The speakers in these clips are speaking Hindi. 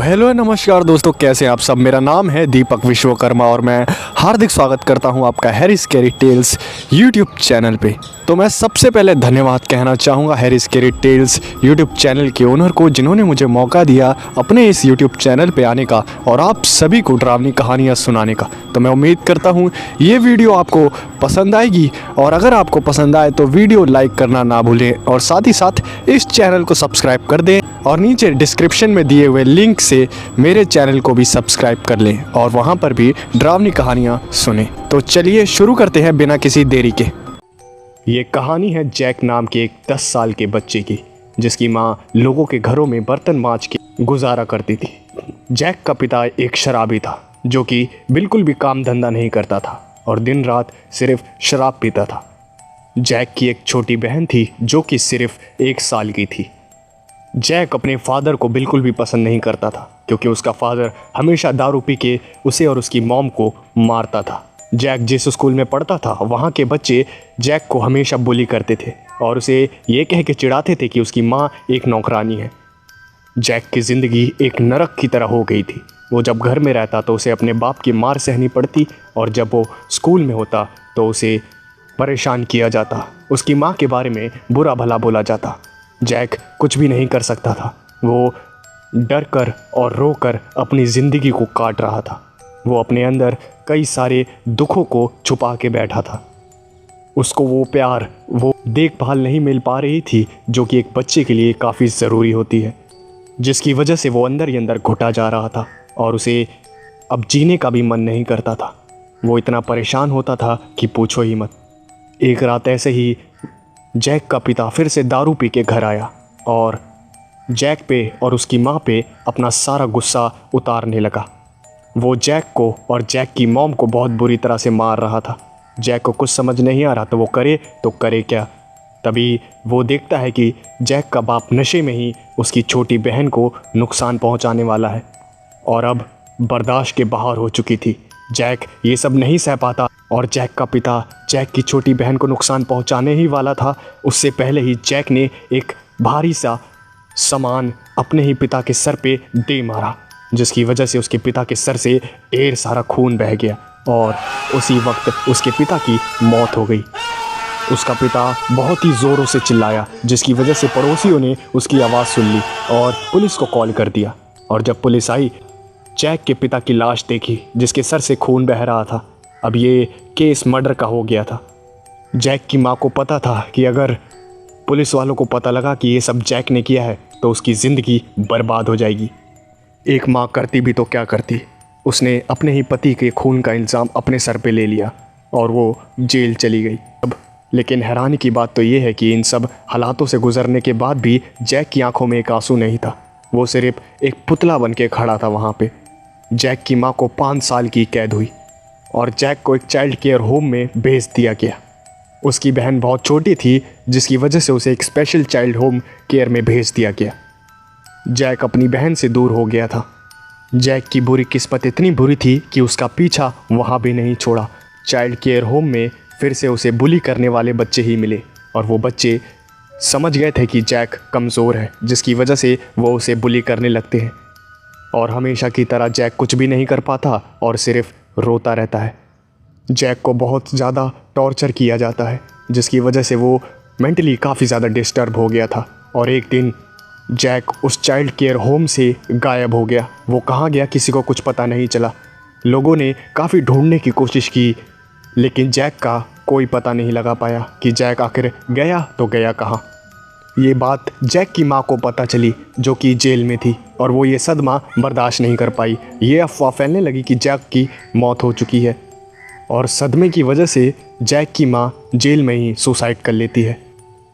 हेलो नमस्कार दोस्तों, कैसे हैं आप सब। मेरा नाम है दीपक विश्वकर्मा और मैं हार्दिक स्वागत करता हूं आपका Harry Scary Tales YouTube channel पे। तो मैं सबसे पहले धन्यवाद कहना चाहूँगा Harry Scary Tales YouTube channel के ओनर को, जिन्होंने मुझे मौका दिया अपने इस यूट्यूब चैनल पे आने का और आप सभी को डरावनी कहानियाँ सुनाने का। तो मैं उम्मीद करता हूँ ये वीडियो आपको पसंद आएगी, और अगर आपको पसंद आए तो वीडियो लाइक करना ना भूलें और साथ ही साथ इस चैनल को सब्सक्राइब कर दें और नीचे डिस्क्रिप्शन में दिए हुए लिंक से मेरे चैनल को भी सब्सक्राइब कर लें और वहां पर भी डरावनी कहानियां सुनें। तो चलिए शुरू करते हैं बिना किसी देरी के। ये कहानी है जैक नाम के एक 10 साल के बच्चे की, जिसकी माँ लोगों के घरों में बर्तन मांज के गुजारा करती थी। जैक का पिता एक शराबी था जो कि बिल्कुल भी काम धंधा नहीं करता था और दिन रात सिर्फ शराब पीता था। जैक की एक छोटी बहन थी जो कि सिर्फ 1 साल की थी। जैक अपने फादर को बिल्कुल भी पसंद नहीं करता था क्योंकि उसका फादर हमेशा दारू पी के उसे और उसकी मॉम को मारता था। जैक जिस स्कूल में पढ़ता था वहाँ के बच्चे जैक को हमेशा बुली करते थे और उसे ये कह के चिढ़ाते थे कि उसकी माँ एक नौकरानी है। जैक की ज़िंदगी एक नरक की तरह हो गई थी। वो जब घर में रहता तो उसे अपने बाप की मार सहनी पड़ती, और जब वो स्कूल में होता तो उसे परेशान किया जाता, उसकी माँ के बारे में बुरा भला बोला जाता। जैक कुछ भी नहीं कर सकता था। वो डर कर और रो कर अपनी ज़िंदगी को काट रहा था। वो अपने अंदर कई सारे दुखों को छुपा के बैठा था। उसको वो प्यार, वो देखभाल नहीं मिल पा रही थी जो कि एक बच्चे के लिए काफ़ी ज़रूरी होती है, जिसकी वजह से वो अंदर ही अंदर घुटा जा रहा था और उसे अब जीने का भी मन नहीं करता था। वो इतना परेशान होता था कि पूछो ही मत। एक रात ऐसे ही जैक का पिता फिर से दारू पी के घर आया और जैक पे और उसकी माँ पे अपना सारा गुस्सा उतारने लगा। वो जैक को और जैक की मॉम को बहुत बुरी तरह से मार रहा था। जैक को कुछ समझ नहीं आ रहा तो वो करे क्या। तभी वो देखता है कि जैक का बाप नशे में ही उसकी छोटी बहन को नुकसान पहुंचाने वाला है और अब बर्दाश्त के बाहर हो चुकी थी। जैक ये सब नहीं सह पाता और जैक का पिता जैक की छोटी बहन को नुकसान पहुंचाने ही वाला था। उससे पहले ही जैक ने एक भारी सा सामान अपने ही पिता के सर पे दे मारा, जिसकी वजह से उसके पिता के सर से ढेर सारा खून बह गया और उसी वक्त उसके पिता की मौत हो गई। उसका पिता बहुत ही ज़ोरों से चिल्लाया, जिसकी वजह से पड़ोसियों ने उसकी आवाज़ सुन ली और पुलिस को कॉल कर दिया। और जब पुलिस आई, जैक के पिता की लाश देखी जिसके सर से खून बह रहा था। अब ये केस मर्डर का हो गया था। जैक की माँ को पता था कि अगर पुलिस वालों को पता लगा कि ये सब जैक ने किया है तो उसकी ज़िंदगी बर्बाद हो जाएगी। एक माँ करती भी तो क्या करती, उसने अपने ही पति के खून का इल्ज़ाम अपने सर पे ले लिया और वो जेल चली गई। अब लेकिन हैरानी की बात तो ये है कि इन सब हालातों से गुजरने के बाद भी जैक की आंखों में एक आंसू नहीं था। वो सिर्फ एक पुतला बन के खड़ा था वहाँ पे। जैक की माँ को 5 साल की कैद हुई और जैक को एक चाइल्ड केयर होम में भेज दिया गया। उसकी बहन बहुत छोटी थी, जिसकी वजह से उसे एक स्पेशल चाइल्ड होम केयर में भेज दिया गया। जैक अपनी बहन से दूर हो गया था। जैक की बुरी किस्मत इतनी बुरी थी कि उसका पीछा वहाँ भी नहीं छोड़ा। चाइल्ड केयर होम में फिर से उसे बुली करने वाले बच्चे ही मिले और वो बच्चे समझ गए थे कि जैक कमज़ोर है, जिसकी वजह से वो उसे बुली करने लगते हैं। और हमेशा की तरह जैक कुछ भी नहीं कर पाता और सिर्फ रोता रहता है। जैक को बहुत ज़्यादा टॉर्चर किया जाता है, जिसकी वजह से वो मेंटली काफ़ी ज़्यादा डिस्टर्ब हो गया था। और एक दिन जैक उस चाइल्ड केयर होम से गायब हो गया। वो कहाँ गया किसी को कुछ पता नहीं चला। लोगों ने काफ़ी ढूंढने की कोशिश की, लेकिन जैक का कोई पता नहीं लगा पाया कि जैक आखिर गया तो गया कहाँ। ये बात जैक की माँ को पता चली, जो कि जेल में थी, और वो ये सदमा बर्दाश्त नहीं कर पाई। ये अफवाह फैलने लगी कि जैक की मौत हो चुकी है और सदमे की वजह से जैक की माँ जेल में ही सुसाइड कर लेती है।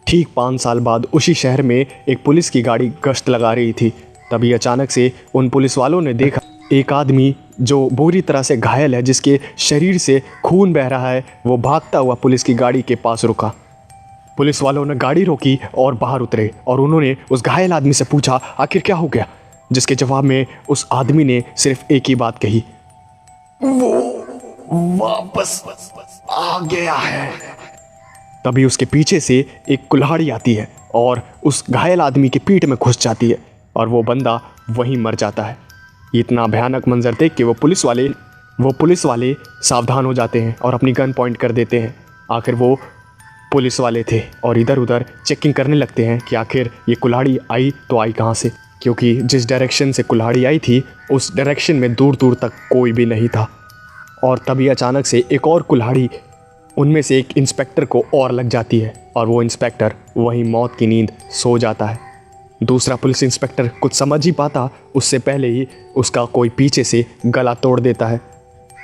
ठीक 5 साल बाद उसी शहर में एक पुलिस की गाड़ी गश्त लगा रही थी। तभी अचानक से उन पुलिस वालों ने देखा एक आदमी जो बुरी तरह से घायल है, जिसके शरीर से खून बह रहा है, वो भागता हुआ पुलिस की गाड़ी के पास रुका। पुलिस वालों ने गाड़ी रोकी और बाहर उतरे और उन्होंने उस घायल आदमी से पूछा आखिर क्या हो गया, जिसके जवाब में उस आदमी ने सिर्फ एक ही बात कही, वो वापस आ गया है। तभी उसके पीछे से एक कुल्हाड़ी आती है और उस घायल आदमी की पीठ में घुस जाती है और वो बंदा वहीं मर जाता है। ये इतना भयानक मंजर देख के वो पुलिस वाले सावधान हो जाते हैं और अपनी गन पॉइंट कर देते हैं। आखिर वो पुलिस वाले थे और इधर उधर चेकिंग करने लगते हैं कि आखिर ये कुल्हाड़ी आई तो आई कहाँ से, क्योंकि जिस डायरेक्शन से कुल्हाड़ी आई थी उस डायरेक्शन में दूर दूर तक कोई भी नहीं था। और तभी अचानक से एक और कुल्हाड़ी उनमें से एक इंस्पेक्टर को और लग जाती है और वो इंस्पेक्टर वहीं मौत की नींद सो जाता है। दूसरा पुलिस इंस्पेक्टर कुछ समझ ही पाता उससे पहले ही उसका कोई पीछे से गला तोड़ देता है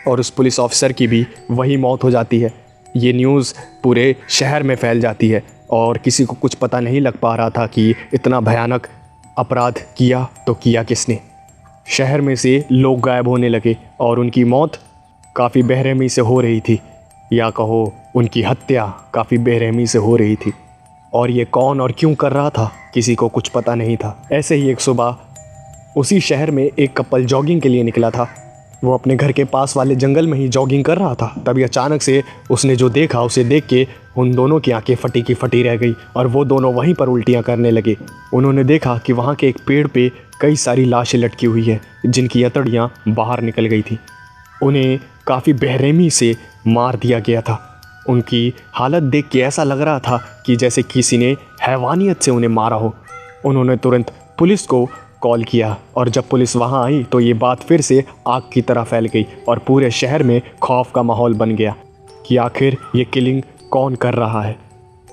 और उस पुलिस ऑफिसर की भी वही मौत हो जाती है। ये न्यूज़ पूरे शहर में फैल जाती है और किसी को कुछ पता नहीं लग पा रहा था कि इतना भयानक अपराध किया तो किया किसने। शहर में से लोग गायब होने लगे और उनकी मौत काफ़ी बेरहमी से हो रही थी, या कहो उनकी हत्या काफ़ी बेरहमी से हो रही थी। और ये कौन और क्यों कर रहा था किसी को कुछ पता नहीं था। ऐसे ही एक सुबह उसी शहर में एक कपल जॉगिंग के लिए निकला था। वो अपने घर के पास वाले जंगल में ही जॉगिंग कर रहा था। तभी अचानक से उसने जो देखा उसे देख के उन दोनों की आंखें फटी की फटी रह गई और वो दोनों वहीं पर उल्टियां करने लगे। उन्होंने देखा कि वहाँ के एक पेड़ पे कई सारी लाशें लटकी हुई है जिनकी अतड़ियाँ बाहर निकल गई थी। उन्हें काफ़ी बेरहमी से मार दिया गया था। उनकी हालत देख के ऐसा लग रहा था कि जैसे किसी ने हैवानियत से उन्हें मारा हो। उन्होंने तुरंत पुलिस को कॉल किया और जब पुलिस वहां आई तो ये बात फिर से आग की तरह फैल गई और पूरे शहर में खौफ का माहौल बन गया कि आखिर ये किलिंग कौन कर रहा है।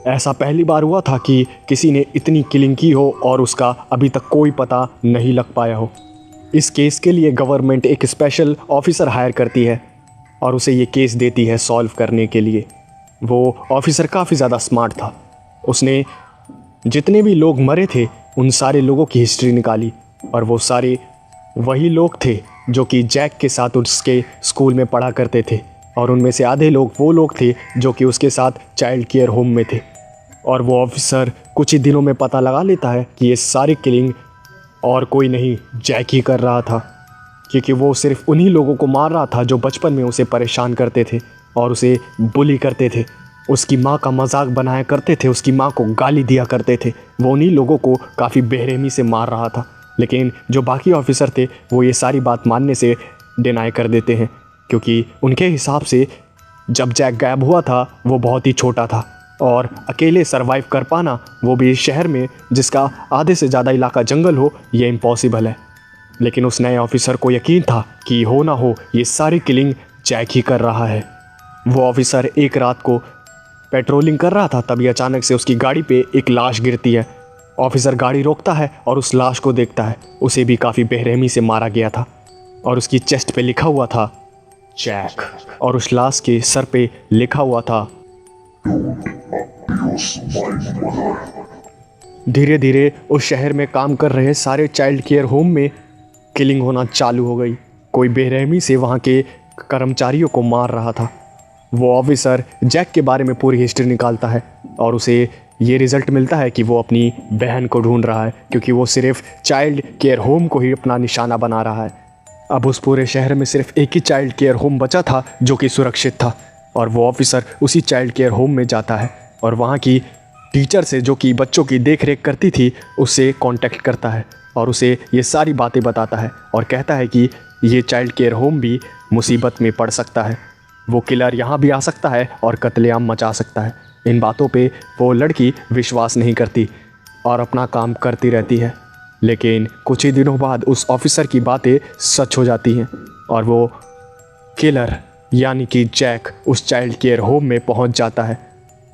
ऐसा पहली बार हुआ था कि किसी ने इतनी किलिंग की हो और उसका अभी तक कोई पता नहीं लग पाया हो। इस केस के लिए गवर्नमेंट एक स्पेशल ऑफिसर हायर करती है और उसे ये केस देती है सॉल्व करने के लिए। वो ऑफिसर काफ़ी ज़्यादा स्मार्ट था। उसने जितने भी लोग मरे थे उन सारे लोगों की हिस्ट्री निकाली और वो सारे वही लोग थे जो कि जैक के साथ उसके स्कूल में पढ़ा करते थे और उनमें से आधे लोग वो लोग थे जो कि उसके साथ चाइल्ड केयर होम में थे। और वो ऑफिसर कुछ ही दिनों में पता लगा लेता है कि ये सारी किलिंग और कोई नहीं जैक ही कर रहा था, क्योंकि वो सिर्फ उन्हीं लोगों को मार रहा था जो बचपन में उसे परेशान करते थे और उसे बुली करते थे, उसकी माँ का मजाक बनाया करते थे, उसकी माँ को गाली दिया करते थे। वो उन्हीं लोगों को काफ़ी बेरहमी से मार रहा था। लेकिन जो बाकी ऑफिसर थे वो ये सारी बात मानने से डिनाई कर देते हैं, क्योंकि उनके हिसाब से जब जैक गायब हुआ था वो बहुत ही छोटा था और अकेले सरवाइव कर पाना, वो भी इस शहर में जिसका आधे से ज़्यादा इलाका जंगल हो, ये इम्पॉसिबल है। लेकिन उस नए ऑफिसर को यकीन था कि हो ना हो ये सारी किलिंग जैक ही कर रहा है। वो ऑफिसर एक रात को पेट्रोलिंग कर रहा था, तभी अचानक से उसकी गाड़ी पे एक लाश गिरती है। ऑफिसर गाड़ी रोकता है और उस लाश को देखता है। उसे भी काफ़ी बेरहमी से मारा गया था और उसकी चेस्ट पे लिखा हुआ था जैक और उस लाश के सर पे लिखा हुआ था धीरे धीरे उस शहर में काम कर रहे सारे चाइल्ड केयर होम में किलिंग होना चालू हो गई। कोई बेरहमी से वहाँ के कर्मचारियों को मार रहा था। वो ऑफिसर जैक के बारे में पूरी हिस्ट्री निकालता है और उसे ये रिज़ल्ट मिलता है कि वो अपनी बहन को ढूंढ रहा है, क्योंकि वो सिर्फ चाइल्ड केयर होम को ही अपना निशाना बना रहा है। अब उस पूरे शहर में सिर्फ एक ही चाइल्ड केयर होम बचा था जो कि सुरक्षित था और वो ऑफिसर उसी चाइल्ड केयर होम में जाता है और वहाँ की टीचर से, जो कि बच्चों की देख रेख करती थी, उससे कांटेक्ट करता है और उसे ये सारी बातें बताता है और कहता है कि ये चाइल्ड केयर होम भी मुसीबत में पड़ सकता है। वो किलर यहाँ भी आ सकता है और कत्लेआम मचा सकता है। इन बातों पे वो लड़की विश्वास नहीं करती और अपना काम करती रहती है। लेकिन कुछ ही दिनों बाद उस ऑफिसर की बातें सच हो जाती हैं और वो किलर यानी कि जैक उस चाइल्ड केयर होम में पहुंच जाता है।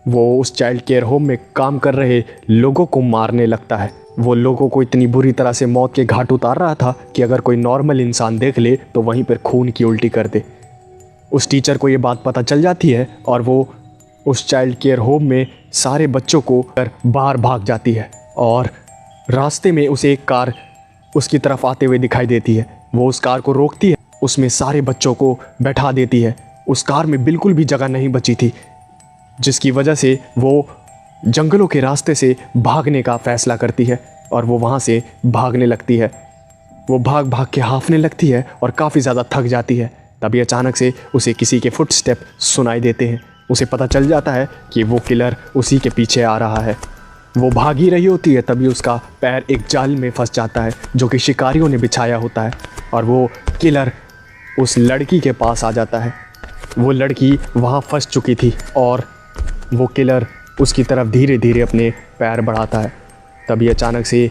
वो उस चाइल्ड केयर होम में काम कर रहे लोगों को मारने लगता है। वो लोगों को इतनी बुरी तरह से मौत के घाट उतार रहा था कि अगर कोई नॉर्मल इंसान देख ले तो वहीं पर खून की उल्टी कर दे। उस टीचर को ये बात पता चल जाती है और वो उस चाइल्ड केयर होम में सारे बच्चों को कर बाहर भाग जाती है और रास्ते में उसे एक कार उसकी तरफ आते हुए दिखाई देती है। वो उस कार को रोकती है, उसमें सारे बच्चों को बैठा देती है। उस कार में बिल्कुल भी जगह नहीं बची थी, जिसकी वजह से वो जंगलों के रास्ते से भागने का फैसला करती है और वो वहाँ से भागने लगती है। वो भाग भाग के हांफने लगती है और काफ़ी ज़्यादा थक जाती है। तभी अचानक से उसे किसी के फुटस्टेप सुनाई देते हैं। उसे पता चल जाता है कि वो किलर उसी के पीछे आ रहा है। वो भागी रही होती है तभी उसका पैर एक जाल में फंस जाता है जो कि शिकारियों ने बिछाया होता है, और वो किलर उस लड़की के पास आ जाता है। वो लड़की वहाँ फंस चुकी थी और वो किलर उसकी तरफ धीरे धीरे अपने पैर बढ़ाता है। तभी अचानक से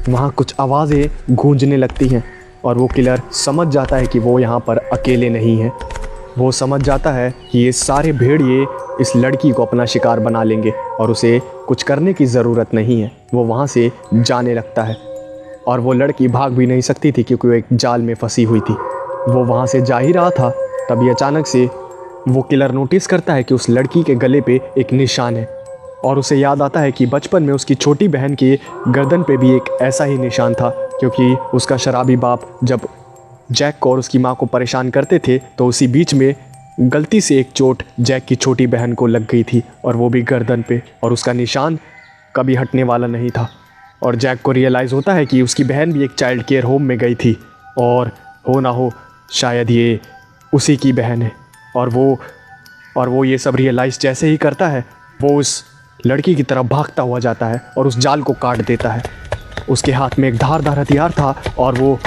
वहाँ कुछ आवाज़ें गूंजने लगती हैं और वो किलर समझ जाता है कि वो यहाँ पर अकेले नहीं है। वो समझ जाता है कि ये सारे भेड़िए इस लड़की को अपना शिकार बना लेंगे और उसे कुछ करने की ज़रूरत नहीं है। वो वहाँ से जाने लगता है और वो लड़की भाग भी नहीं सकती थी क्योंकि वो एक जाल में फंसी हुई थी। वो वहाँ से जा ही रहा था तभी अचानक से वो किलर नोटिस करता है कि उस लड़की के गले पे एक निशान है, और उसे याद आता है कि बचपन में उसकी छोटी बहन के गर्दन पे भी एक ऐसा ही निशान था, क्योंकि उसका शराबी बाप जब जैक को और उसकी माँ को परेशान करते थे तो उसी बीच में गलती से एक चोट जैक की छोटी बहन को लग गई थी, और वो भी गर्दन पे, और उसका निशान कभी हटने वाला नहीं था। और जैक को रियलाइज़ होता है कि उसकी बहन भी एक चाइल्ड केयर होम में गई थी और हो ना हो शायद ये उसी की बहन है। और वो ये सब रियलाइज़ जैसे ही करता है वो उस लड़की की तरफ भागता हुआ जाता है और उस जाल को काट देता है। उसके हाथ में एक धारदार हथियार था और वो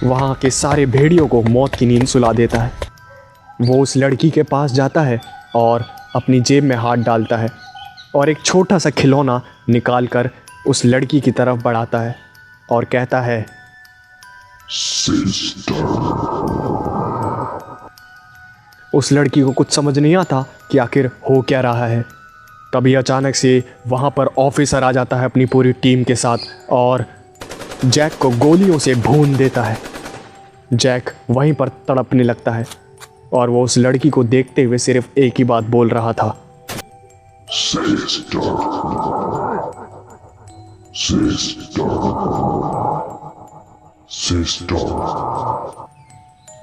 वहाँ के सारे भेड़ियों को मौत की नींद सुला देता है। वो उस लड़की के पास जाता है और अपनी जेब में हाथ डालता है और एक छोटा सा खिलौना निकाल कर उस लड़की की तरफ बढ़ाता है और कहता है, उस लड़की को कुछ समझ नहीं आता कि आखिर हो क्या रहा है। तभी अचानक से वहाँ पर ऑफिसर आ जाता है अपनी पूरी टीम के साथ और जैक को गोलियों से भून देता है। जैक वहीं पर तड़पने लगता है और वो उस लड़की को देखते हुए सिर्फ एक ही बात बोल रहा था,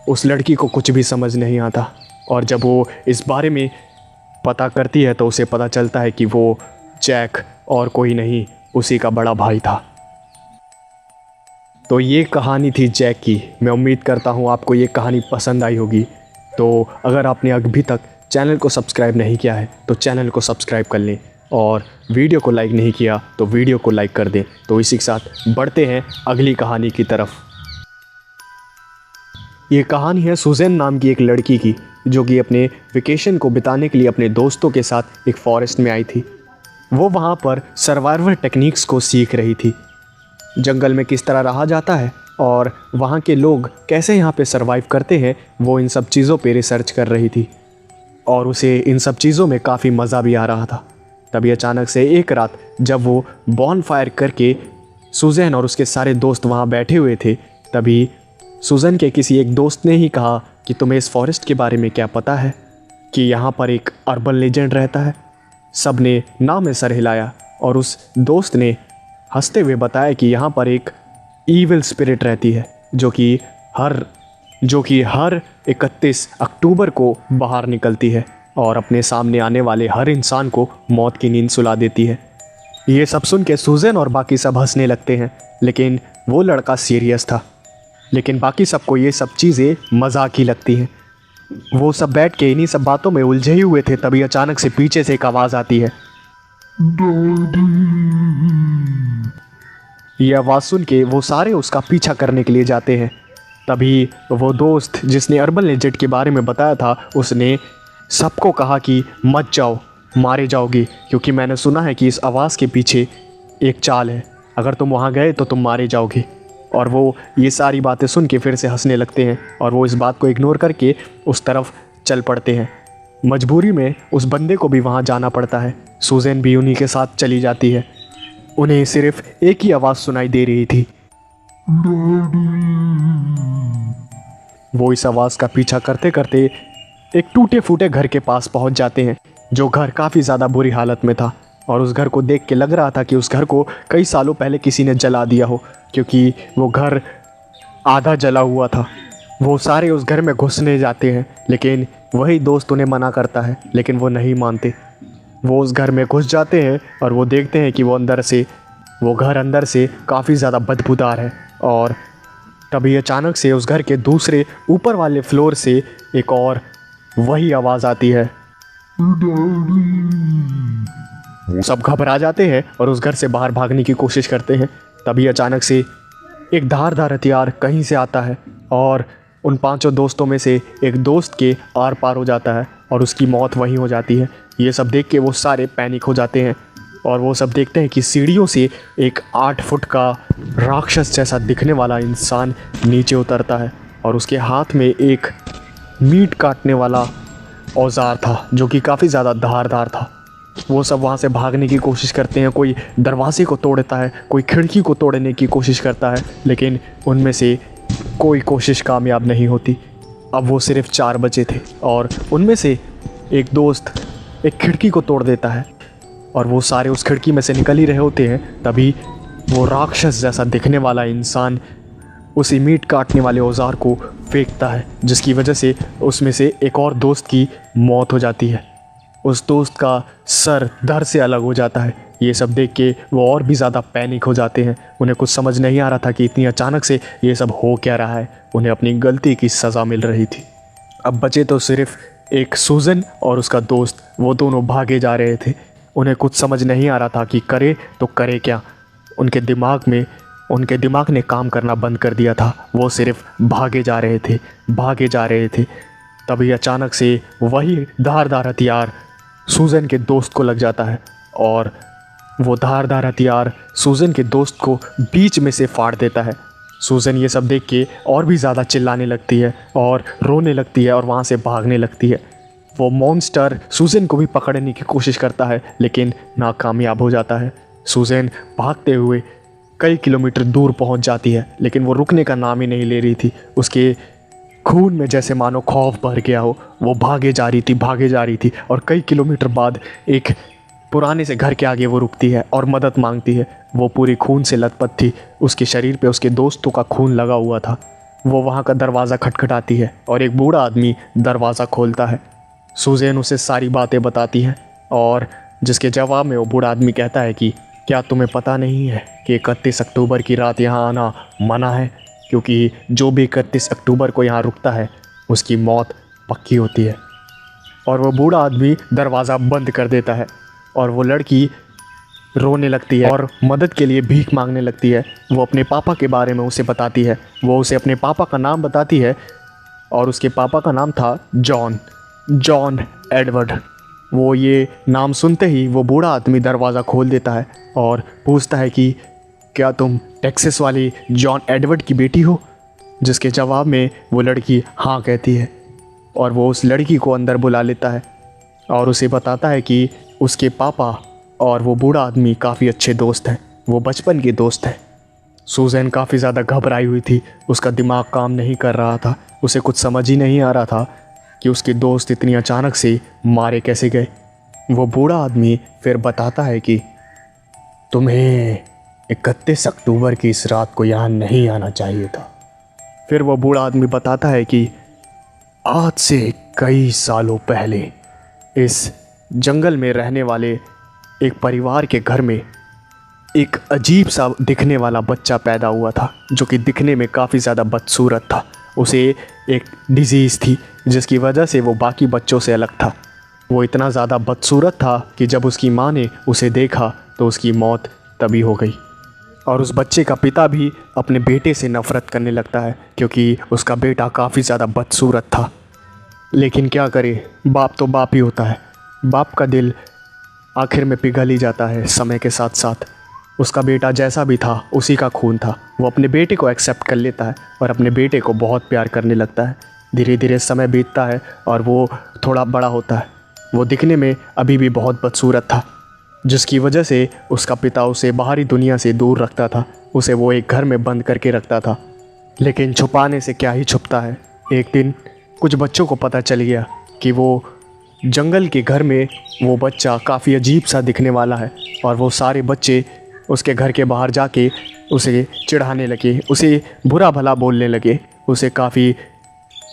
उस लड़की को कुछ भी समझ नहीं आता और जब वो इस बारे में पता करती है तो उसे पता चलता है कि वो जैक और कोई नहीं उसी का बड़ा भाई था। तो ये कहानी थी जैक की। मैं उम्मीद करता हूँ आपको ये कहानी पसंद आई होगी। तो अगर आपने अभी तक चैनल को सब्सक्राइब नहीं किया है तो चैनल को सब्सक्राइब कर लें और वीडियो को लाइक नहीं किया तो वीडियो को लाइक कर दें। तो इसी के साथ बढ़ते हैं अगली कहानी की तरफ। ये कहानी है सुज़ैन नाम की एक लड़की की जो कि अपने वेकेशन को बिताने के लिए अपने दोस्तों के साथ एक फॉरेस्ट में आई थी। वो वहाँ पर सर्वाइवल टेक्निक्स को सीख रही थी, जंगल में किस तरह रहा जाता है और वहाँ के लोग कैसे यहाँ पे सरवाइव करते हैं, वो इन सब चीज़ों पे रिसर्च कर रही थी और उसे इन सब चीज़ों में काफ़ी मज़ा भी आ रहा था। तभी अचानक से एक रात जब वो बॉनफायर करके सुज़ैन और उसके सारे दोस्त वहाँ बैठे हुए थे, तभी सुज़ैन के किसी एक दोस्त ने ही कहा कि तुम्हें इस फॉरेस्ट के बारे में क्या पता है कि यहाँ पर एक अर्बन लेजेंड रहता है। सब ने नाम में सर हिलाया और उस दोस्त ने हंसते हुए बताया कि यहाँ पर एक ईविल स्पिरिट रहती है जो कि हर 31 अक्टूबर को बाहर निकलती है और अपने सामने आने वाले हर इंसान को मौत की नींद सुला देती है। ये सब सुन के सुज़ैन और बाकी सब हंसने लगते हैं, लेकिन वो लड़का सीरियस था। लेकिन बाकी सबको ये सब चीज़ें मजाक ही लगती हैं। वो सब बैठ के इन्हीं सब बातों में उलझे ही हुए थे। तभी अचानक से पीछे से एक आवाज़ आती है। ये आवाज़ सुन के वो सारे उसका पीछा करने के लिए जाते हैं। तभी वो दोस्त जिसने अर्बन लेजेंड के बारे में बताया था उसने सबको कहा कि मत जाओ, मारे जाओगे, क्योंकि मैंने सुना है कि इस आवाज़ के पीछे एक चाल है, अगर तुम वहाँ गए तो तुम मारे जाओगे। और वो ये सारी बातें सुन के फिर से हंसने लगते हैं और वो इस बात को इग्नोर करके उस तरफ चल पड़ते हैं। मजबूरी में उस बंदे को भी वहाँ जाना पड़ता है। सुज़ैन भी उन्हीं के साथ चली जाती है। उन्हें सिर्फ एक ही आवाज़ सुनाई दे रही थी। वो इस आवाज़ का पीछा करते करते एक टूटे फूटे घर के पास पहुंच जाते हैं, जो घर काफ़ी ज़्यादा बुरी हालत में था और उस घर को देख के लग रहा था कि उस घर को कई सालों पहले किसी ने जला दिया हो, क्योंकि वो घर आधा जला हुआ था। वो सारे उस घर में घुसने जाते हैं, लेकिन वही दोस्त उन्हें मना करता है, लेकिन वो नहीं मानते। वो उस घर में घुस जाते हैं और वो देखते हैं कि वो घर अंदर से काफ़ी ज़्यादा बदबूदार है। और तभी अचानक से उस घर के दूसरे ऊपर वाले फ्लोर से एक और वही आवाज़ आती है। वो सब घबरा जाते हैं और उस घर से बाहर भागने की कोशिश करते हैं। तभी अचानक से एक धारदार हथियार कहीं से आता है और उन पांचों दोस्तों में से एक दोस्त के आर पार हो जाता है और उसकी मौत वहीं हो जाती है। ये सब देख के वो सारे पैनिक हो जाते हैं और वो सब देखते हैं कि सीढ़ियों से एक 8 फुट का राक्षस जैसा दिखने वाला इंसान नीचे उतरता है और उसके हाथ में एक मीट काटने वाला औजार था जो कि काफ़ी ज़्यादा धारदार था। वो सब वहाँ से भागने की कोशिश करते हैं। कोई दरवाजे को तोड़ता है, कोई खिड़की को तोड़ने की कोशिश करता है, लेकिन उनमें से कोई कोशिश कामयाब नहीं होती। अब वो सिर्फ 4 बचे थे और उनमें से एक दोस्त एक खिड़की को तोड़ देता है और वो सारे उस खिड़की में से निकल ही रहे होते हैं। तभी वो राक्षस जैसा दिखने वाला इंसान उसी मीट काटने वाले औजार को फेंकता है, जिसकी वजह से उसमें से एक और दोस्त की मौत हो जाती है। उस दोस्त का सर धड़ से अलग हो जाता है। ये सब देख के वो और भी ज़्यादा पैनिक हो जाते हैं। उन्हें कुछ समझ नहीं आ रहा था कि इतनी अचानक से ये सब हो क्या रहा है। उन्हें अपनी गलती की सज़ा मिल रही थी। अब बचे तो सिर्फ एक सूजन और उसका दोस्त। वो दोनों भागे जा रहे थे। उन्हें कुछ समझ नहीं आ रहा था कि करे तो करे क्या। उनके दिमाग ने काम करना बंद कर दिया था। वो सिर्फ भागे जा रहे थे। तभी अचानक से वही धारदार हथियार सूजन के दोस्त को लग जाता है और वो धारदार हथियार सूजन के दोस्त को बीच में से फाड़ देता है। सूजन ये सब देख के और भी ज़्यादा चिल्लाने लगती है और रोने लगती है और वहाँ से भागने लगती है। वो मॉन्स्टर सूजन को भी पकड़ने की कोशिश करता है लेकिन नाकामयाब हो जाता है। सूजन भागते हुए कई किलोमीटर दूर पहुँच जाती है लेकिन वो रुकने का नाम ही नहीं ले रही थी। उसके खून में जैसे मानो खौफ भर गया हो। वो भागे जा रही थी और कई किलोमीटर बाद एक पुराने से घर के आगे वो रुकती है और मदद मांगती है। वो पूरी खून से लथपथ थी। उसके शरीर पे उसके दोस्तों का खून लगा हुआ था। वो वहाँ का दरवाज़ा खटखटाती है और एक बूढ़ा आदमी दरवाज़ा खोलता है। सूजन उसे सारी बातें बताती है और जिसके जवाब में वो बूढ़ा आदमी कहता है कि क्या तुम्हें पता नहीं है कि 31 अक्टूबर की रात यहाँ आना मना है, क्योंकि जो भी 31 अक्टूबर को यहाँ रुकता है उसकी मौत पक्की होती है। और वो बूढ़ा आदमी दरवाज़ा बंद कर देता है और वो लड़की रोने लगती है और मदद के लिए भीख मांगने लगती है। वो अपने पापा के बारे में उसे बताती है। वो उसे अपने पापा का नाम बताती है और उसके पापा का नाम था जॉन एडवर्ड। वो ये नाम सुनते ही वो बूढ़ा आदमी दरवाज़ा खोल देता है और पूछता है कि क्या तुम टेक्सास वाली जॉन एडवर्ड की बेटी हो? जिसके जवाब में वो लड़की हाँ कहती है और वो उस लड़की को अंदर बुला लेता है और उसे बताता है कि उसके पापा और वो बूढ़ा आदमी काफ़ी अच्छे दोस्त हैं। वो बचपन के दोस्त हैं। सूजन काफ़ी ज़्यादा घबराई हुई थी। उसका दिमाग काम नहीं कर रहा था। उसे कुछ समझ ही नहीं आ रहा था कि उसके दोस्त इतनी अचानक से मारे कैसे गए। वो बूढ़ा आदमी फिर बताता है कि तुम्हें 31 अक्टूबर की इस रात को यहाँ नहीं आना चाहिए था। फिर वो बूढ़ा आदमी बताता है कि आज से कई सालों पहले इस जंगल में रहने वाले एक परिवार के घर में एक अजीब सा दिखने वाला बच्चा पैदा हुआ था जो कि दिखने में काफ़ी ज़्यादा बदसूरत था। उसे एक डिजीज़ थी जिसकी वजह से वो बाकी बच्चों से अलग था। वो इतना ज़्यादा बदसूरत था कि जब उसकी माँ ने उसे देखा तो उसकी मौत तभी हो गई। और उस बच्चे का पिता भी अपने बेटे से नफ़रत करने लगता है क्योंकि उसका बेटा काफ़ी ज़्यादा बदसूरत था। लेकिन क्या करे, बाप तो बाप ही होता है। बाप का दिल आखिर में पिघल ही जाता है समय के साथ साथ। उसका बेटा जैसा भी था उसी का खून था। वो अपने बेटे को एक्सेप्ट कर लेता है और अपने बेटे को बहुत प्यार करने लगता है। धीरे धीरे समय बीतता है और वो थोड़ा बड़ा होता है। वो दिखने में अभी भी बहुत बदसूरत था जिसकी वजह से उसका पिता उसे बाहरी दुनिया से दूर रखता था। उसे वो एक घर में बंद करके रखता था। लेकिन छुपाने से क्या ही छुपता है। एक दिन कुछ बच्चों को पता चल गया कि वो जंगल के घर में वो बच्चा काफ़ी अजीब सा दिखने वाला है और वो सारे बच्चे उसके घर के बाहर जाके उसे चिढ़ाने लगे, उसे बुरा भला बोलने लगे। उसे काफ़ी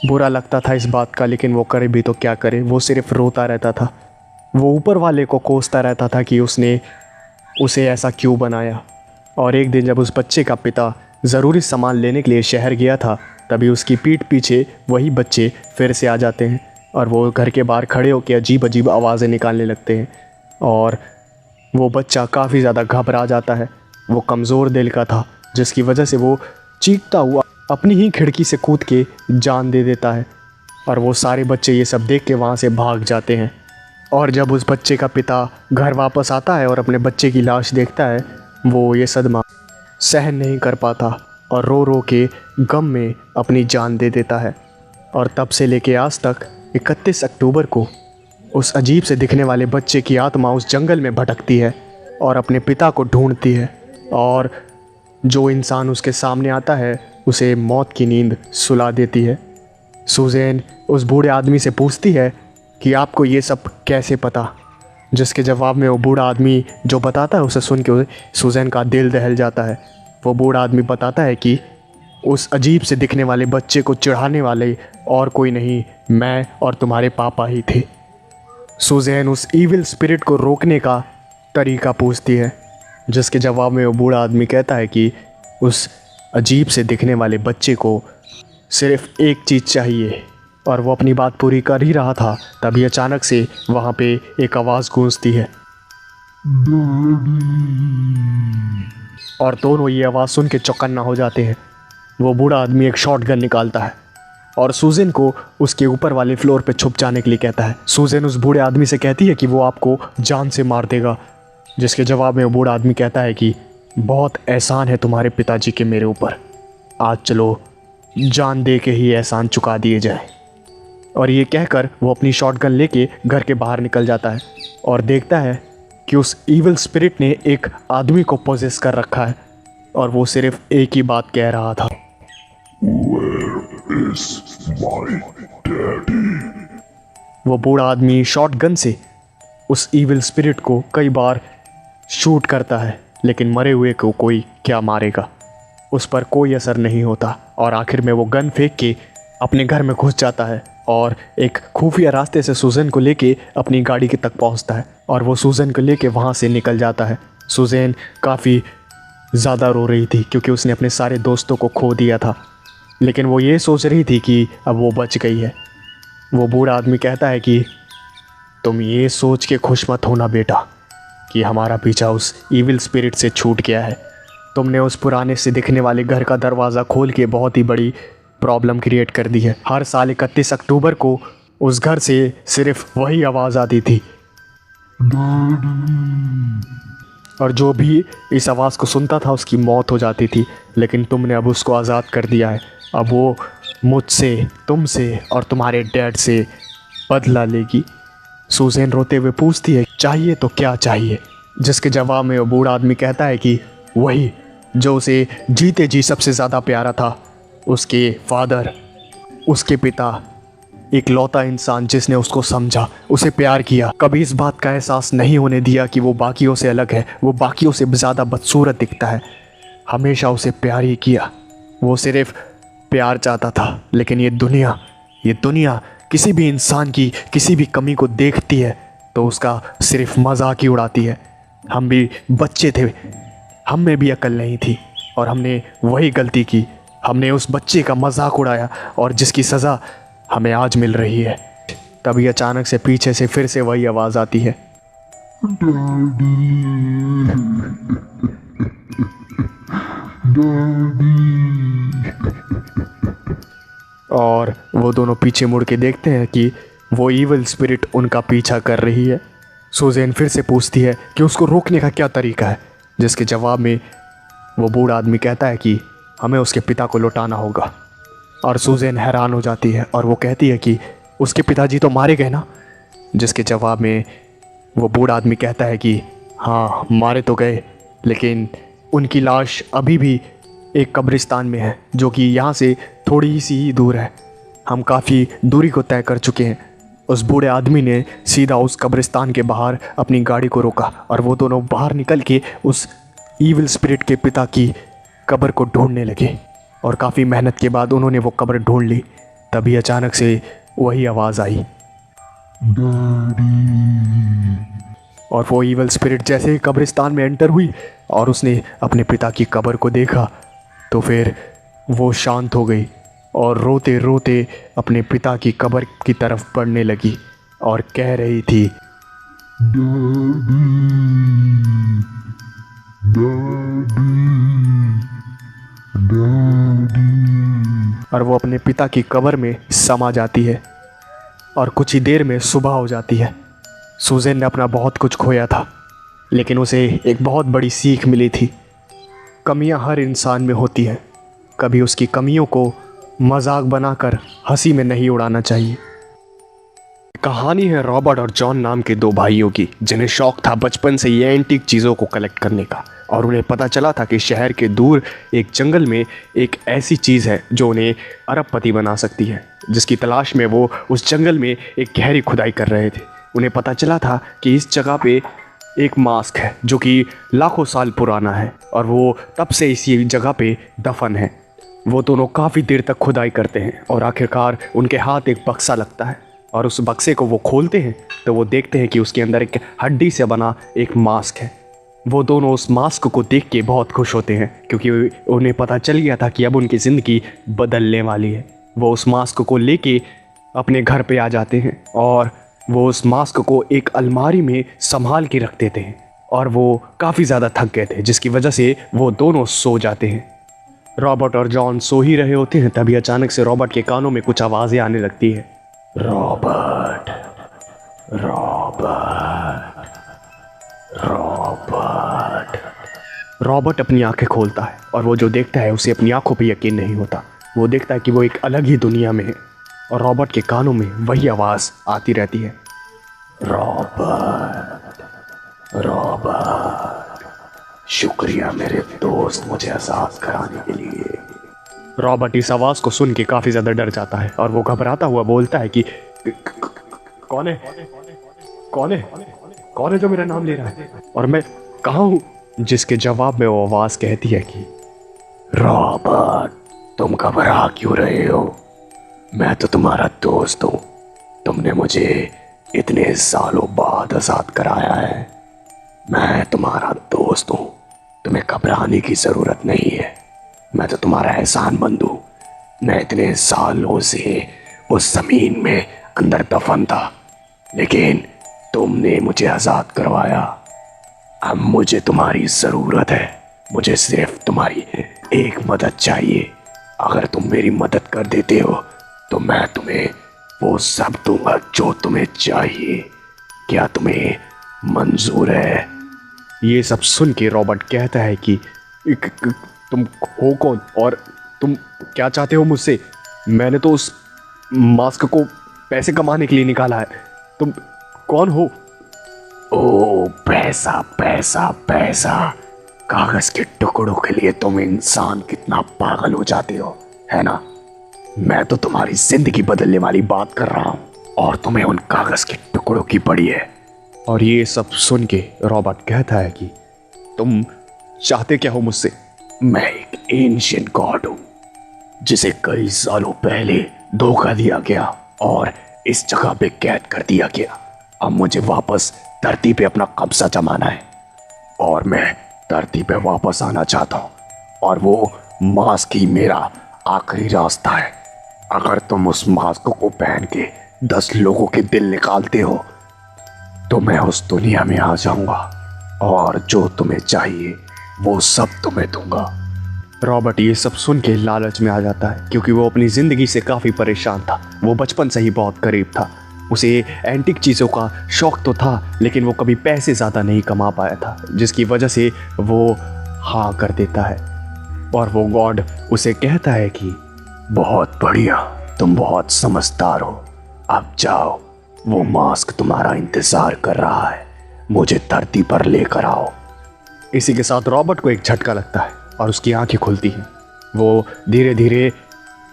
बुरा लगता था इस बात का, लेकिन वो करे भी तो क्या करे। वो सिर्फ रोता रहता था। वो ऊपर वाले को कोसता रहता था कि उसने उसे ऐसा क्यों बनाया। और एक दिन जब उस बच्चे का पिता ज़रूरी सामान लेने के लिए शहर गया था तभी उसकी पीठ पीछे वही बच्चे फिर से आ जाते हैं और वो घर के बाहर खड़े होकर अजीब अजीब आवाज़ें निकालने लगते हैं और वो बच्चा काफ़ी ज़्यादा घबरा जाता है। वो कमज़ोर दिल का था, जिसकी वजह से वो चीखता हुआ अपनी ही खिड़की से कूद के जान दे देता है। और वो सारे बच्चे ये सब देख के वहाँ से भाग जाते हैं। और जब उस बच्चे का पिता घर वापस आता है और अपने बच्चे की लाश देखता है, वो ये सदमा सहन नहीं कर पाता और रो रो के गम में अपनी जान दे देता है। और तब से लेके आज तक 31 अक्टूबर को उस अजीब से दिखने वाले बच्चे की आत्मा उस जंगल में भटकती है और अपने पिता को ढूंढती है। और जो इंसान उसके सामने आता है उसे मौत की नींद सुला देती है। सुज़ैन उस बूढ़े आदमी से पूछती है कि आपको ये सब कैसे पता, जिसके जवाब में वो बूढ़ा आदमी जो बताता है उसे सुन के सुज़ैन का दिल दहल जाता है। वो बूढ़ा आदमी बताता है कि उस अजीब से दिखने वाले बच्चे को चिढ़ाने वाले और कोई नहीं, मैं और तुम्हारे पापा ही थे। सुज़ैन उस ईविल स्पिरिट को रोकने का तरीका पूछती है, जिसके जवाब में वो बूढ़ा आदमी कहता है कि उस अजीब से दिखने वाले बच्चे को सिर्फ़ एक चीज़ चाहिए। और वो अपनी बात पूरी कर ही रहा था, तभी अचानक से वहाँ पे एक आवाज़ गूंजती है और दोनों ये आवाज़ सुन के चौकन्ना हो जाते हैं। वो बूढ़ा आदमी एक शॉटगन निकालता है और सुज़ैन को उसके ऊपर वाले फ्लोर पे छुप जाने के लिए कहता है। सुज़ैन उस बूढ़े आदमी से कहती है कि वो आपको जान से मार देगा, जिसके जवाब में वो बूढ़ा आदमी कहता है कि बहुत एहसान है तुम्हारे पिताजी के मेरे ऊपर, आज चलो जान दे के ही एहसान चुका दिए जाए। और ये कहकर वो अपनी शॉटगन लेके घर के बाहर निकल जाता है और देखता है कि उस ईविल स्पिरिट ने एक आदमी को पोजेस कर रखा है और वो सिर्फ एक ही बात कह रहा था, Where is my daddy? वो बूढ़ा आदमी शॉटगन से उस ईविल स्पिरिट को कई बार शूट करता है, लेकिन मरे हुए को कोई क्या मारेगा, उस पर कोई असर नहीं होता। और आखिर में वो गन फेंक के अपने घर में घुस जाता है और एक खुफिया रास्ते से सुज़ैन को लेके अपनी गाड़ी के तक पहुंचता है और वो सुज़ैन को लेके वहां से निकल जाता है। सुज़ैन काफ़ी ज़्यादा रो रही थी क्योंकि उसने अपने सारे दोस्तों को खो दिया था, लेकिन वो ये सोच रही थी कि अब वो बच गई है। वो बूढ़ा आदमी कहता है कि तुम ये सोच के खुश मत होना बेटा कि हमारा पीछा उस ईविल स्पिरिट से छूट गया है। तुमने उस पुराने से दिखने वाले घर का दरवाज़ा खोल के बहुत ही बड़ी प्रॉब्लम क्रिएट कर दी है। हर साल 31 अक्टूबर को उस घर से सिर्फ वही आवाज़ आती थी और जो भी इस आवाज़ को सुनता था उसकी मौत हो जाती थी, लेकिन तुमने अब उसको आज़ाद कर दिया है। अब वो मुझसे, तुमसे और तुम्हारे डैड से बदला लेगी। सुज़ैन रोते हुए पूछती है चाहिए तो क्या चाहिए, जिसके जवाब में वो बूढ़ा आदमी कहता है कि वही जो उसे जीते जी सबसे ज़्यादा प्यारा था, उसके फादर, उसके पिता, एक लौता इंसान जिसने उसको समझा, उसे प्यार किया, कभी इस बात का एहसास नहीं होने दिया कि वो बाकियों से अलग है, वो बाकियों से ज़्यादा बदसूरत दिखता है, हमेशा उसे प्यार ही किया। वो सिर्फ प्यार चाहता था, लेकिन ये दुनिया किसी भी इंसान की किसी भी कमी को देखती है तो उसका सिर्फ मजाक ही उड़ाती है। हम भी बच्चे थे, हम में भी अकल नहीं थी और हमने वही गलती की, हमने उस बच्चे का मजाक उड़ाया और जिसकी सज़ा हमें आज मिल रही है। तभी अचानक से पीछे से फिर से वही आवाज़ आती है, और वो दोनों पीछे मुड़ के देखते हैं कि वो ईविल स्पिरिट उनका पीछा कर रही है। सुज़ैन फिर से पूछती है कि उसको रोकने का क्या तरीका है, जिसके जवाब में वो बूढ़ा आदमी कहता है कि हमें उसके पिता को लौटाना होगा। और सुज़ैन हैरान हो जाती है और वो कहती है कि उसके पिताजी तो मारे गए ना, जिसके जवाब में वो बूढ़ा आदमी कहता है कि हाँ मारे तो गए, लेकिन उनकी लाश अभी भी एक कब्रिस्तान में है जो कि यहाँ से थोड़ी सी ही दूर है। हम काफ़ी दूरी को तय कर चुके हैं। उस बूढ़े आदमी ने सीधा उस कब्रिस्तान के बाहर अपनी गाड़ी को रोका और वो दोनों बाहर निकल के उस ईविल स्पिरिट के पिता की कब्र को ढूंढने लगे और काफ़ी मेहनत के बाद उन्होंने वो कब्र ढूंढ ली। तभी अचानक से वही आवाज़ आई, और वो ईविल स्पिरिट जैसे ही कब्रिस्तान में एंटर हुई और उसने अपने पिता की कब्र को देखा तो फिर वो शांत हो गई और रोते रोते अपने पिता की कब्र की तरफ बढ़ने लगी और कह रही थी, और वो अपने पिता की कब्र में समा जाती है और कुछ ही देर में सुबह हो जाती है। सूजन ने अपना बहुत कुछ खोया था, लेकिन उसे एक बहुत बड़ी सीख मिली थी। कमियां हर इंसान में होती हैं, कभी उसकी कमियों को मजाक बनाकर हंसी में नहीं उड़ाना चाहिए। कहानी है रॉबर्ट और जॉन नाम के दो भाइयों की, जिन्हें शौक था बचपन से ये एंटीक चीज़ों को कलेक्ट करने का। और उन्हें पता चला था कि शहर के दूर एक जंगल में एक ऐसी चीज़ है जो उन्हें अरबपति बना सकती है, जिसकी तलाश में वो उस जंगल में एक गहरी खुदाई कर रहे थे। उन्हें पता चला था कि इस जगह पे एक मास्क है जो कि लाखों साल पुराना है और वो तब से इसी जगह पे दफन है। वो दोनों काफ़ी देर तक खुदाई करते हैं और आखिरकार उनके हाथ एक बक्सा लगता है और उस बक्से को वो खोलते हैं तो वो देखते हैं कि उसके अंदर एक हड्डी से बना एक मास्क है। वो दोनों उस मास्क को देख के बहुत खुश होते हैं, क्योंकि उन्हें पता चल गया था कि अब उनकी ज़िंदगी बदलने वाली है। वो उस मास्क को लेके अपने घर पे आ जाते हैं और वो उस मास्क को एक अलमारी में संभाल के रख देते हैं। और वो काफ़ी ज़्यादा थक गए थे, जिसकी वजह से वो दोनों सो जाते हैं। रॉबर्ट और जॉन सो ही रहे होते हैं, तभी अचानक से रॉबर्ट के कानों में कुछ आवाज़ें आने लगती है। Robert, Robert, Robert. रॉबर्ट अपनी आंखें खोलता है और वो जो देखता है उसे अपनी आंखों पे यकीन नहीं होता। वो देखता है कि वो एक अलग ही दुनिया में है और रॉबर्ट के कानों में वही आवाज़ आती रहती है, रॉबर्ट, रॉबर्ट, शुक्रिया मेरे दोस्त मुझे आज़ाद कराने के लिए। रॉबर्ट इस आवाज़ को सुन के काफ़ी ज़्यादा डर जाता है और वो घबराता हुआ बोलता है कि कौन है, कौन है, कौन है जो मेरा नाम ले रहा है और मैं कहाँ हूँ? जिसके जवाब में वो आवाज़ कहती है कि रॉबर्ट, तुम घबरा क्यों रहे हो? मैं तो तुम्हारा दोस्त हूँ। तुमने मुझे इतने सालों बाद आज़ाद कराया है। मैं तुम्हारा दोस्त हूँ, तुम्हें घबराने की ज़रूरत नहीं है। मैं तो तुम्हारा एहसानमंद हूँ। मैं इतने सालों से उस ज़मीन में अंदर दफन था, लेकिन तुमने मुझे आज़ाद करवाया। अब मुझे तुम्हारी ज़रूरत है। मुझे सिर्फ तुम्हारी एक मदद चाहिए। अगर तुम मेरी मदद कर देते हो तो मैं तुम्हें वो सब दूंगा जो तुम्हें चाहिए। क्या तुम्हें मंजूर है? ये सब सुन के रॉबर्ट कहता है कि तुम हो कौन और तुम क्या चाहते हो मुझसे? मैंने तो उस मास्क को पैसे कमाने के लिए निकाला है। तुम कौन हो? ओ पैसा, पैसा, पैसा। कागज के टुकड़ों के लिए तुम इंसान कितना पागल हो जाते हो, है ना? मैं तो तुम्हारी जिंदगी बदलने वाली बात कर रहा हूँ और तुम्हें उन कागज के टुकड़ों की पड़ी है। और ये सब सुन के रॉबर्ट कहता है कि तुम चाहते क्या हो मुझसे? मैं एक एंशिएंट गॉड हूँ जिसे कई सालों पहले धोखा दिया गया और इस जगह पे कैद कर दिया गया। अब मुझे वापस धरती पे अपना कब्जा जमाना है और मैं धरती पे वापस आना चाहता हूँ और वो मास्क ही मेरा आखिरी रास्ता है। अगर तुम उस मास्क को पहन के 10 लोगों के दिल निकालते हो तो मैं उस दुनिया में आ जाऊंगा और जो तुम्हें चाहिए वो सब तुम्हें दूंगा। रॉबर्ट ये सब सुन के लालच में आ जाता है, क्योंकि वो अपनी ज़िंदगी से काफ़ी परेशान था। वो बचपन से ही बहुत गरीब था। उसे एंटीक चीज़ों का शौक़ तो था, लेकिन वो कभी पैसे ज़्यादा नहीं कमा पाया था, जिसकी वजह से वो हाँ कर देता है। और वो गॉड उसे कहता है कि बहुत बढ़िया, तुम बहुत समझदार हो। अब जाओ, वो मास्क तुम्हारा इंतज़ार कर रहा है। मुझे धरती पर लेकर आओ। इसी के साथ रॉबर्ट को एक झटका लगता है और उसकी आंखें खुलती हैं। वो धीरे धीरे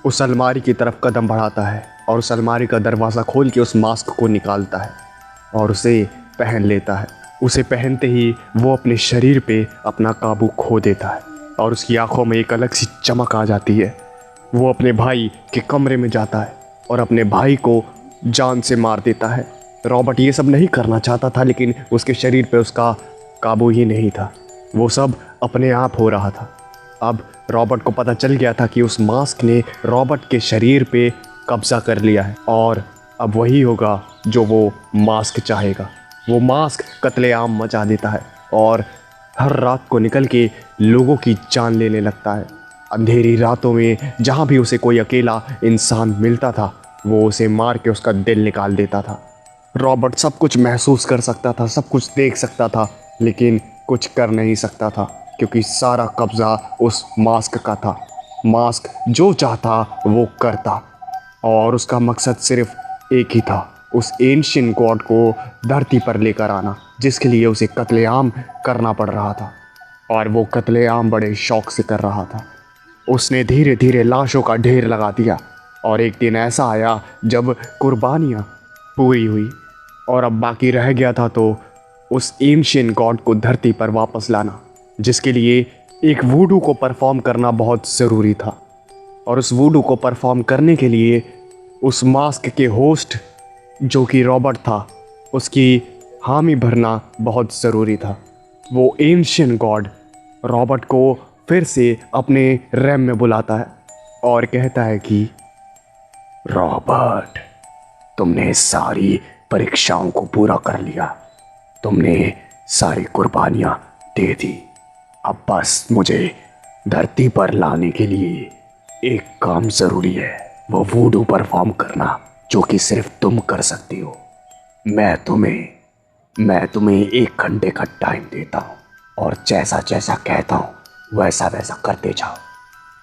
उस अलमारी की तरफ कदम बढ़ाता है और उस अलमारी का दरवाज़ा खोल के उस मास्क को निकालता है और उसे पहन लेता है। उसे पहनते ही वो अपने शरीर पे अपना काबू खो देता है और उसकी आंखों में एक अलग सी चमक आ जाती है। वो अपने भाई के कमरे में जाता है और अपने भाई को जान से मार देता है। रॉबर्ट ये सब नहीं करना चाहता था, लेकिन उसके शरीर पे उसका काबू ही नहीं था। वो सब अपने आप हो रहा था। अब रॉबर्ट को पता चल गया था कि उस मास्क ने रॉबर्ट के शरीर पे कब्जा कर लिया है और अब वही होगा जो वो मास्क चाहेगा। वो मास्क कत्लेआम मचा देता है और हर रात को निकल के लोगों की जान लेने लगता है। अंधेरी रातों में जहाँ भी उसे कोई अकेला इंसान मिलता था वो उसे मार के उसका दिल निकाल देता था। रॉबर्ट सब कुछ महसूस कर सकता था, सब कुछ देख सकता था, लेकिन कुछ कर नहीं सकता था क्योंकि सारा कब्जा उस मास्क का था। मास्क जो चाहता वो करता और उसका मकसद सिर्फ एक ही था, उस एंशिएंट गॉड को धरती पर लेकर आना, जिसके लिए उसे कत्लेआम करना पड़ रहा था। और वो कत्लेआम बड़े शौक से कर रहा था। उसने धीरे धीरे लाशों का ढेर लगा दिया और एक दिन ऐसा आया जब कुर्बानियाँ पूरी हुई और अब बाकी रह गया था तो उस एंशिएंट गॉड को धरती पर वापस लाना, जिसके लिए एक वूडू को परफॉर्म करना बहुत ज़रूरी था। और उस वूडू को परफॉर्म करने के लिए उस मास्क के होस्ट जो कि रॉबर्ट था उसकी हामी भरना बहुत ज़रूरी था। वो एंशिएंट गॉड रॉबर्ट को फिर से अपने रैम में बुलाता है और कहता है कि रॉबर्ट, तुमने सारी परीक्षाओं को पूरा कर लिया, तुमने सारी कुर्बानियाँ दे दी, अब बस मुझे धरती पर लाने के लिए एक काम ज़रूरी है, वो वूडू परफॉर्म करना जो कि सिर्फ तुम कर सकती हो। मैं तुम्हें 1 घंटे का टाइम देता हूँ और जैसा जैसा कहता हूँ वैसा वैसा करते जाओ।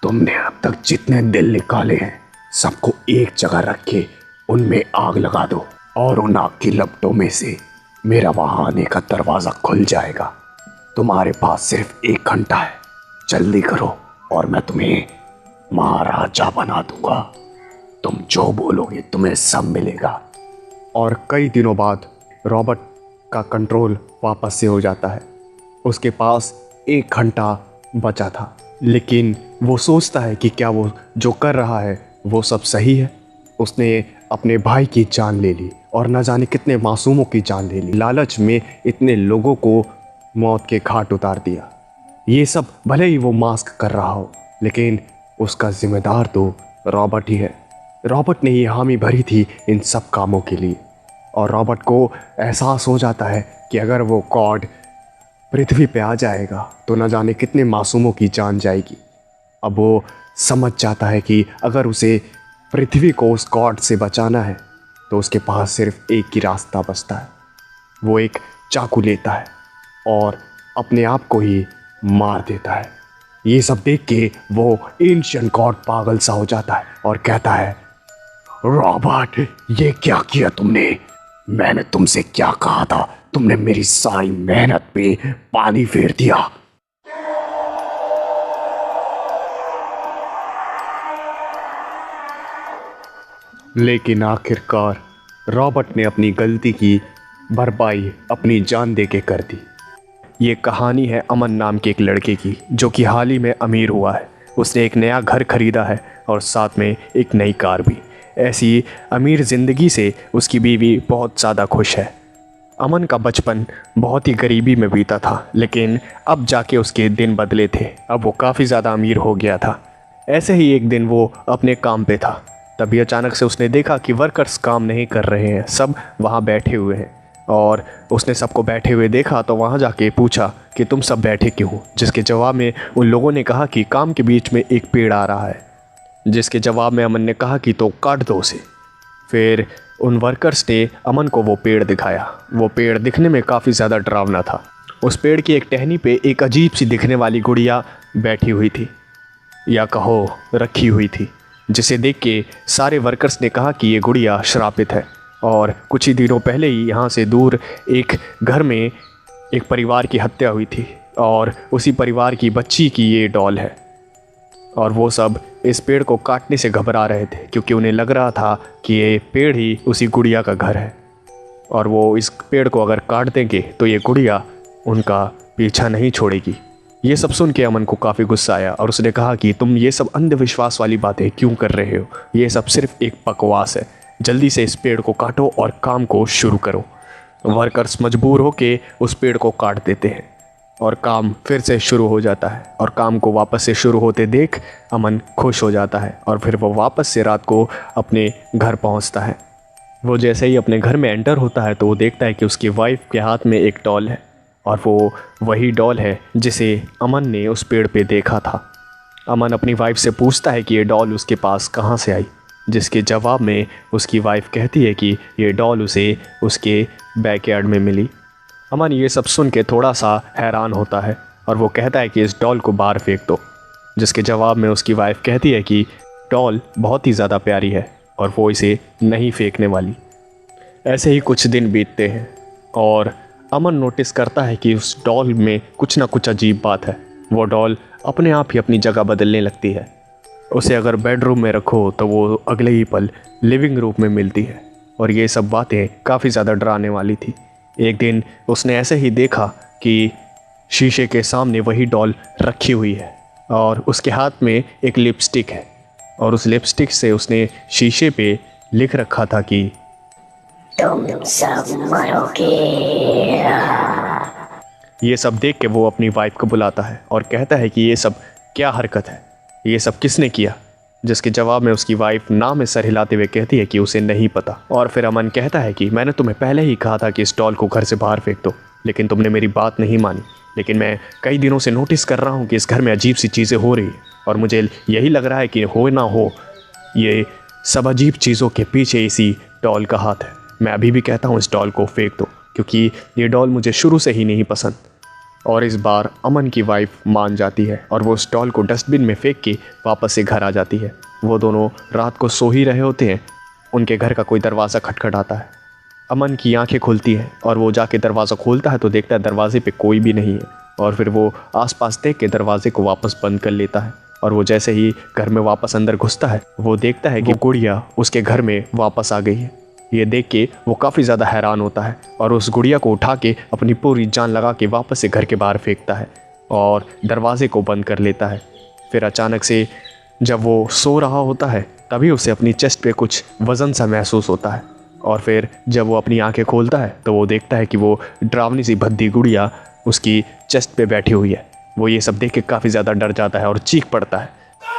तुमने अब तक जितने दिल निकाले हैं सबको एक जगह रख के उनमें आग लगा दो और उन आग की लपटों में से मेरा वहाँ आने का दरवाज़ा खुल जाएगा। तुम्हारे पास सिर्फ 1 घंटा है, जल्दी करो और मैं तुम्हें महाराजा बना दूंगा। तुम जो बोलोगे तुम्हें सब मिलेगा। और कई दिनों बाद रॉबर्ट का कंट्रोल वापस से हो जाता है। उसके पास 1 घंटा बचा था, लेकिन वो सोचता है कि क्या वो जो कर रहा है वो सब सही है। उसने अपने भाई की जान ले ली और न जाने कितने मासूमों की जान ले ली। लालच में इतने लोगों को मौत के घाट उतार दिया। ये सब भले ही वो मास्क कर रहा हो, लेकिन उसका जिम्मेदार तो रॉबर्ट ही है। रॉबर्ट ने ये हामी भरी थी इन सब कामों के लिए और रॉबर्ट को एहसास हो जाता है कि अगर वो गॉड पृथ्वी पे आ जाएगा तो न जाने कितने मासूमों की जान जाएगी। अब वो समझ जाता है कि अगर उसे पृथ्वी को उस गॉड से बचाना है तो उसके पास सिर्फ एक ही रास्ता बचता है। वो एक चाकू लेता है और अपने आप को ही मार देता है। ये सब देख के वो एंशिएंट गॉड पागल सा हो जाता है और कहता है, रॉबर्ट, ये क्या किया तुमने? मैंने तुमसे क्या कहा था? तुमने मेरी सारी मेहनत पे पानी फेर दिया। लेकिन आखिरकार रॉबर्ट ने अपनी गलती की भरपाई अपनी जान दे के कर दी। ये कहानी है अमन नाम के एक लड़के की जो कि हाल ही में अमीर हुआ है। उसने एक नया घर खरीदा है और साथ में एक नई कार भी। ऐसी अमीर ज़िंदगी से उसकी बीवी बहुत ज़्यादा खुश है। अमन का बचपन बहुत ही गरीबी में बीता था, लेकिन अब जाके उसके दिन बदले थे। अब वो काफ़ी ज़्यादा अमीर हो गया था। ऐसे ही एक दिन वो अपने काम पे था, तभी अचानक से उसने देखा कि वर्कर्स काम नहीं कर रहे हैं, सब वहाँ बैठे हुए हैं। और उसने सबको बैठे हुए देखा तो वहाँ जाके पूछा कि तुम सब बैठे क्यों हो, जिसके जवाब में उन लोगों ने कहा कि काम के बीच में एक पेड़ आ रहा है। जिसके जवाब में अमन ने कहा कि तो काट दो उसे। फिर उन वर्कर्स ने अमन को वो पेड़ दिखाया। वो पेड़ दिखने में काफ़ी ज़्यादा डरावना था। उस पेड़ की एक टहनी पे एक अजीब सी दिखने वाली गुड़िया बैठी हुई थी, या कहो रखी हुई थी, जिसे देख के सारे वर्कर्स ने कहा कि ये गुड़िया श्रापित है और कुछ ही दिनों पहले ही यहाँ से दूर एक घर में एक परिवार की हत्या हुई थी और उसी परिवार की बच्ची की ये डॉल है। और वो सब इस पेड़ को काटने से घबरा रहे थे क्योंकि उन्हें लग रहा था कि ये पेड़ ही उसी गुड़िया का घर है और वो इस पेड़ को अगर काट देंगे तो ये गुड़िया उनका पीछा नहीं छोड़ेगी। ये सब सुन के अमन को काफ़ी गुस्सा आया और उसने कहा कि तुम ये सब अंधविश्वास वाली बातें क्यों कर रहे हो? ये सब सिर्फ एक बकवास है। जल्दी से इस पेड़ को काटो और काम को शुरू करो। वर्कर्स मजबूर होके उस पेड़ को काट देते हैं और काम फिर से शुरू हो जाता है। और काम को वापस से शुरू होते देख अमन खुश हो जाता है और फिर वो वापस से रात को अपने घर पहुंचता है। वो जैसे ही अपने घर में एंटर होता है तो वो देखता है कि उसकी वाइफ के हाथ में एक डॉल है, और वो वही डॉल है जिसे अमन ने उस पेड़ पे देखा था। अमन अपनी वाइफ से पूछता है कि ये डॉल उसके पास कहाँ से आई, जिसके जवाब में उसकी वाइफ कहती है कि ये डॉल उसे उसके बैकयार्ड में मिली। अमन ये सब सुन के थोड़ा सा हैरान होता है और वो कहता है कि इस डॉल को बाहर फेंक दो, जिसके जवाब में उसकी वाइफ कहती है कि डॉल बहुत ही ज़्यादा प्यारी है और वो इसे नहीं फेंकने वाली। ऐसे ही कुछ दिन बीतते हैं और अमन नोटिस करता है कि उस डॉल में कुछ ना कुछ अजीब बात है। वो डॉल अपने आप ही अपनी जगह बदलने लगती है। उसे अगर बेडरूम में रखो तो वो अगले ही पल लिविंग रूम में मिलती है, और ये सब बातें काफ़ी ज़्यादा डराने वाली थी। एक दिन उसने ऐसे ही देखा कि शीशे के सामने वही डॉल रखी हुई है और उसके हाथ में एक लिपस्टिक है, और उस लिपस्टिक से उसने शीशे पे लिख रखा था कि तुम सब मरोगे। ये सब देख के वो अपनी वाइफ को बुलाता है और कहता है कि ये सब क्या हरकत है, ये सब किसने किया, जिसके जवाब में उसकी वाइफ ना में सर हिलाते हुए कहती है कि उसे नहीं पता। और फिर अमन कहता है कि मैंने तुम्हें पहले ही कहा था कि इस डॉल को घर से बाहर फेंक दो, लेकिन तुमने मेरी बात नहीं मानी। लेकिन मैं कई दिनों से नोटिस कर रहा हूँ कि इस घर में अजीब सी चीज़ें हो रही है, और मुझे यही लग रहा है कि हो ना हो ये सब अजीब चीज़ों के पीछे इसी डॉल का हाथ है। मैं अभी भी कहता हूँ इस डॉल को फेंक दो, क्योंकि ये डॉल मुझे शुरू से ही नहीं पसंद। और इस बार अमन की वाइफ मान जाती है और वो उस डॉल को डस्टबिन में फेंक के वापस से घर आ जाती है। वो दोनों रात को सो ही रहे होते हैं, उनके घर का कोई दरवाज़ा खटखटाता है। अमन की आंखें खुलती हैं और वो जाके दरवाज़ा खोलता है तो देखता है दरवाजे पे कोई भी नहीं है, और फिर वो आसपास देख के दरवाजे को वापस बंद कर लेता है। और वो जैसे ही घर में वापस अंदर घुसता है वो देखता है कि गुड़िया उसके घर में वापस आ गई है। ये देख के वो काफ़ी ज़्यादा हैरान होता है और उस गुड़िया को उठा के अपनी पूरी जान लगा के वापस से घर के बाहर फेंकता है और दरवाजे को बंद कर लेता है। फिर अचानक से जब वो सो रहा होता है तभी उसे अपनी चेस्ट पे कुछ वज़न सा महसूस होता है, और फिर जब वो अपनी आंखें खोलता है तो वो देखता है कि वो डरावनी सी भद्दी गुड़िया उसकी चेस्ट पे बैठी हुई है। वो ये सब देख के काफ़ी ज़्यादा डर जाता है और चीख पड़ता है,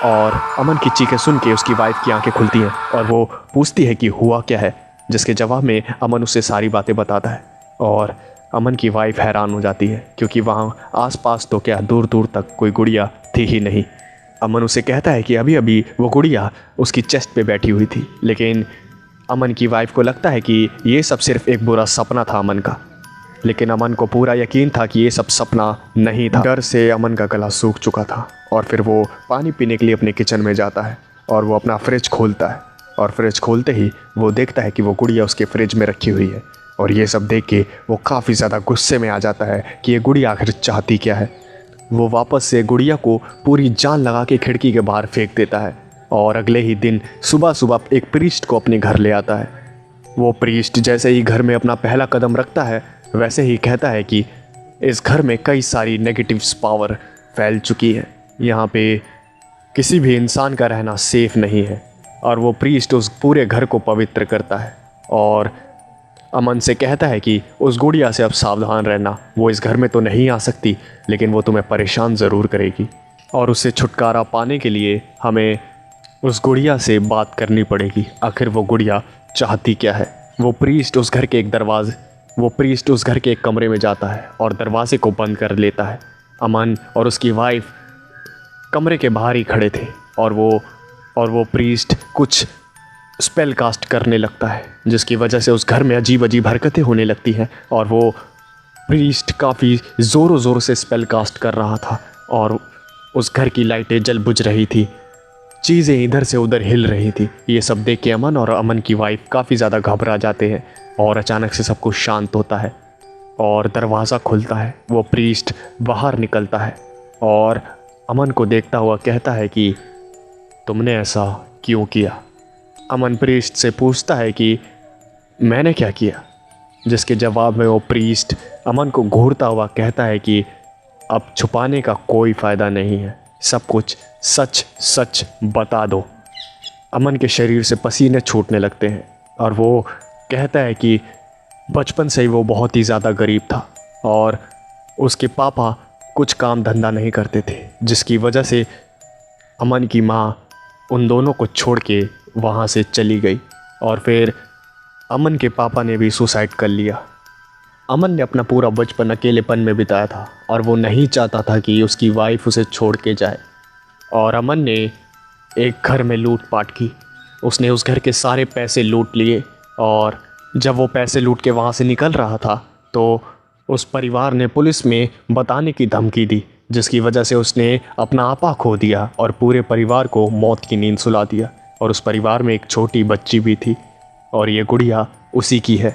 और अमन की चीखें सुन के उसकी वाइफ की आंखें खुलती हैं और वो पूछती है कि हुआ क्या है, जिसके जवाब में अमन उससे सारी बातें बताता है। और अमन की वाइफ हैरान हो जाती है क्योंकि वहाँ आसपास तो क्या दूर दूर तक कोई गुड़िया थी ही नहीं। अमन उसे कहता है कि अभी अभी वो गुड़िया उसकी चेस्ट पे बैठी हुई थी, लेकिन अमन की वाइफ को लगता है कि ये सब सिर्फ एक बुरा सपना था अमन का। लेकिन अमन को पूरा यकीन था कि ये सब सपना नहीं था। डर से अमन का गला सूख चुका था, और फिर वो पानी पीने के लिए अपने किचन में जाता है और वो अपना फ्रिज खोलता है, और फ्रिज खोलते ही वो देखता है कि वो गुड़िया उसके फ्रिज में रखी हुई है। और ये सब देख के वो काफ़ी ज़्यादा गुस्से में आ जाता है कि ये गुड़िया आखिर चाहती क्या है। वो वापस से गुड़िया को पूरी जान लगा के खिड़की के बाहर फेंक देता है, और अगले ही दिन सुबह सुबह एक प्रीस्ट को अपने घर ले आता है। वो प्रीस्ट जैसे ही घर में अपना पहला कदम रखता है वैसे ही कहता है कि इस घर में कई सारी नेगेटिव पावर फैल चुकी है, यहाँ पे किसी भी इंसान का रहना सेफ नहीं है। और वो प्रीस्ट उस पूरे घर को पवित्र करता है और अमन से कहता है कि उस गुड़िया से अब सावधान रहना, वो इस घर में तो नहीं आ सकती लेकिन वो तुम्हें परेशान ज़रूर करेगी, और उससे छुटकारा पाने के लिए हमें उस गुड़िया से बात करनी पड़ेगी। आखिर वो गुड़िया चाहती क्या है। वो प्रीस्ट उस घर के एक कमरे में जाता है और दरवाजे को बंद कर लेता है। अमन और उसकी वाइफ कमरे के बाहर ही खड़े थे और वो प्रीस्ट कुछ स्पेल कास्ट करने लगता है, जिसकी वजह से उस घर में अजीब अजीब हरकतें होने लगती हैं। और वो प्रीस्ट काफ़ी ज़ोरों ज़ोर से स्पेल कास्ट कर रहा था और उस घर की लाइटें जल बुझ रही थी, चीज़ें इधर से उधर हिल रही थी। ये सब देख के अमन और अमन की वाइफ काफ़ी ज़्यादा घबरा जाते हैं, और अचानक से सब कुछ शांत होता है और दरवाज़ा खुलता है। वो प्रीस्ट बाहर निकलता है और अमन को देखता हुआ कहता है कि तुमने ऐसा क्यों किया। अमन प्रीस्ट से पूछता है कि मैंने क्या किया, जिसके जवाब में वो प्रीस्ट अमन को घूरता हुआ कहता है कि अब छुपाने का कोई फ़ायदा नहीं है, सब कुछ सच सच बता दो। अमन के शरीर से पसीने छूटने लगते हैं और वो कहता है कि बचपन से ही वो बहुत ही ज़्यादा गरीब था और उसके पापा कुछ काम धंधा नहीं करते थे, जिसकी वजह से अमन की माँ उन दोनों को छोड़ के वहाँ से चली गई। और फिर अमन के पापा ने भी सुसाइड कर लिया। अमन ने अपना पूरा बचपन अकेलेपन में बिताया था और वो नहीं चाहता था कि उसकी वाइफ उसे छोड़ के जाए। और अमन ने एक घर में लूटपाट की। उसने उस घर के सारे पैसे लूट लिए और जब वो पैसे लूट के वहाँ से निकल रहा था तो उस परिवार ने पुलिस में बताने की धमकी दी, जिसकी वजह से उसने अपना आपा खो दिया और पूरे परिवार को मौत की नींद सुला दिया। और उस परिवार में एक छोटी बच्ची भी थी और ये गुड़िया उसी की है।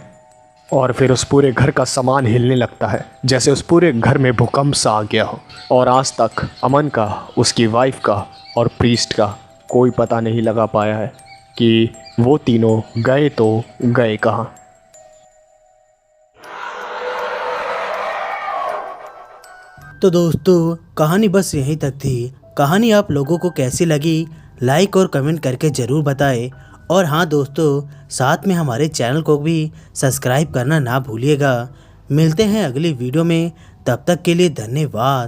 और फिर उस पूरे घर का सामान हिलने लगता है, जैसे उस पूरे घर में भूकंप सा आ गया हो। और आज तक अमन का, उसकी वाइफ का और प्रीस्ट का कोई पता नहीं लगा पाया है कि वो तीनों गए तो गए कहाँ। तो दोस्तों कहानी बस यहीं तक थी। कहानी आप लोगों को कैसी लगी लाइक और कमेंट करके ज़रूर बताएं। और हाँ दोस्तों, साथ में हमारे चैनल को भी सब्सक्राइब करना ना भूलिएगा। मिलते हैं अगली वीडियो में, तब तक के लिए धन्यवाद।